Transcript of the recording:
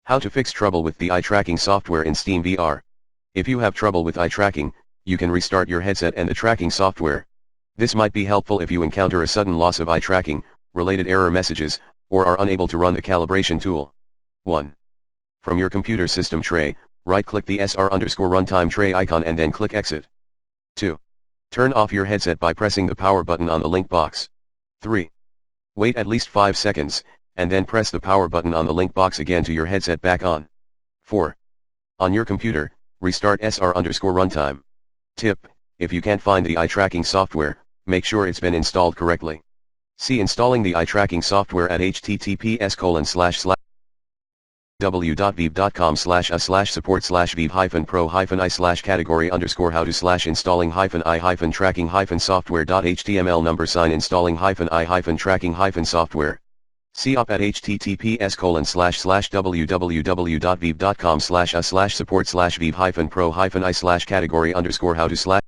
How to fix trouble with the eye tracking software in SteamVR. If you have trouble with eye tracking, you can restart your headset and the tracking software. This might be helpful if you encounter a sudden loss of eye tracking, related error messages, or are unable to run the calibration tool. 1. From your computer system tray, right-click the SR_runtime tray icon and then click Exit. 2. Turn off your headset by pressing the power button on the link box. 3. Wait at least 5 seconds, and then press the power button on the link box again to your headset back on. 4. On your computer, restart SR_runtime. Tip: if you can't find the eye tracking software, make sure it's been installed correctly. See installing the eye tracking software at https://support/viv-pro-i/installing-eye-tracking-software. See up at https://www.viv.com/support/viv-pro-i/category_how to/